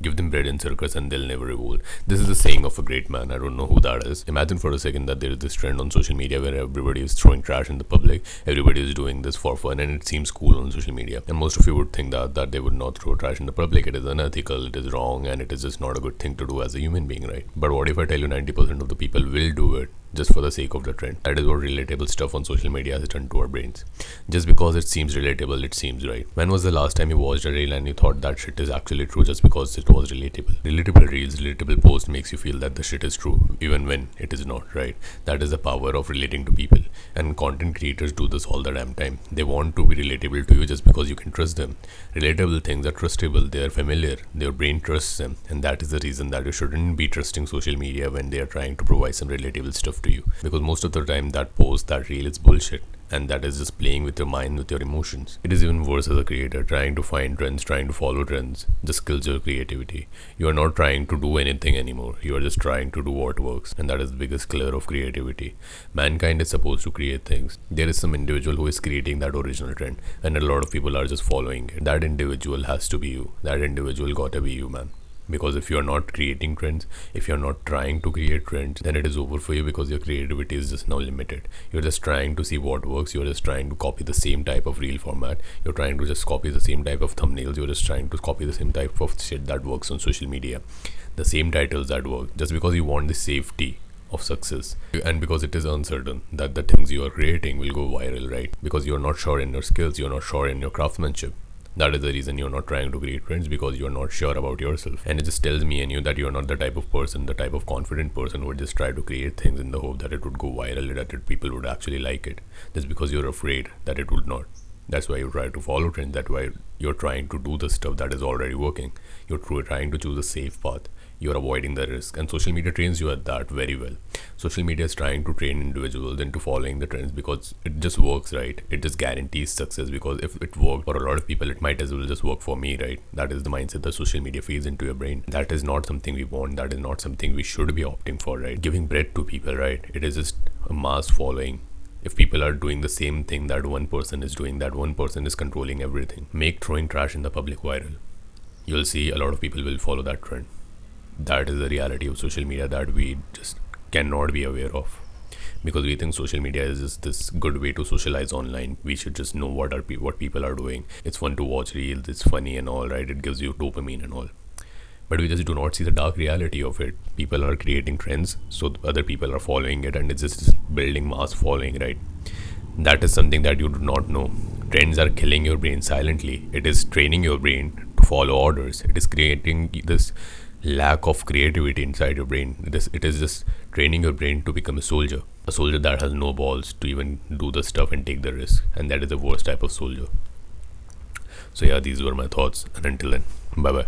Give them bread and circus and they'll never revolt. This is the saying of a great man. I don't know who that is. Imagine for a second that there is this trend on social media where everybody is throwing trash in the public. Everybody is doing this for fun and it seems cool on social media. And most of you would think that they would not throw trash in the public. It is unethical, it is wrong, and it is just not a good thing to do as a human being, right? But what if I tell you 90% of the people will do it just for the sake of the trend? That is what relatable stuff on social media has done to our brains. Just because it seems relatable, it seems right. When was the last time you watched a reel and you thought that shit is actually true just because it was relatable? Relatable reels, relatable post makes you feel that the shit is true even when it is not, right? That is the power of relating to people. And content creators do this all the damn time. They want to be relatable to you just because you can trust them. Relatable things are trustable, they are familiar, your brain trusts them, and that is the reason that you shouldn't be trusting social media when they are trying to provide some relatable stuff to you, because most of the time that post, that reel is bullshit, and that is just playing with your mind, with your emotions. It is even worse as a creator. Trying to find trends, trying to follow trends just kills your creativity. You are not trying to do anything anymore, you are just trying to do what works, and that is the biggest killer of creativity. Mankind is supposed to create things. There is some individual who is creating that original trend, and a lot of people are just following it. That individual has to be you. That individual gotta be you, man. Because if you're not creating trends, if you're not trying to create trends, then it is over for you, because your creativity is just now limited. You're just trying to see what works. You're just trying to copy the same type of reel format. You're trying to just copy the same type of thumbnails. You're just trying to copy the same type of shit that works on social media, the same titles that work, just because you want the safety of success, and because it is uncertain that the things you are creating will go viral, right? Because you're not sure in your skills, you're not sure in your craftsmanship. That is the reason you're not trying to create trends, because you're not sure about yourself. And it just tells me and you that you're not the type of person, the type of confident person who would just try to create things in the hope that it would go viral, that people would actually like it. Just because you're afraid that it would not. That's why you try to follow trends. That's why you're trying to do the stuff that is already working. You're trying to choose a safe path. You're avoiding the risk, and social media trains you at that very well. Social media is trying to train individuals into following the trends because it just works, right? It just guarantees success, because if it worked for a lot of people, it might as well just work for me, right? That is the mindset that social media feeds into your brain. That is not something we want. That is not something we should be opting for, right? Giving bread to people, right? It is just a mass following. If people are doing the same thing that one person is doing, that one person is controlling everything. Make throwing trash in the public viral. You'll see a lot of people will follow that trend. That is the reality of social media that we just cannot be aware of, because we think social media is just this good way to socialize online. We should just know what people are doing. It's fun to watch reels, it's funny and all, right? It gives you dopamine and all, but we just do not see the dark reality of it. People are creating trends, so other people are following it, and it's just building mass following, right? That is something that you do not know. Trends are killing your brain silently. It is training your brain to follow orders. It is creating this lack of creativity inside your brain. It is just training your brain to become a soldier that has no balls to even do the stuff and take the risk, and that is the worst type of soldier. So yeah, these were my thoughts, and until then, bye bye.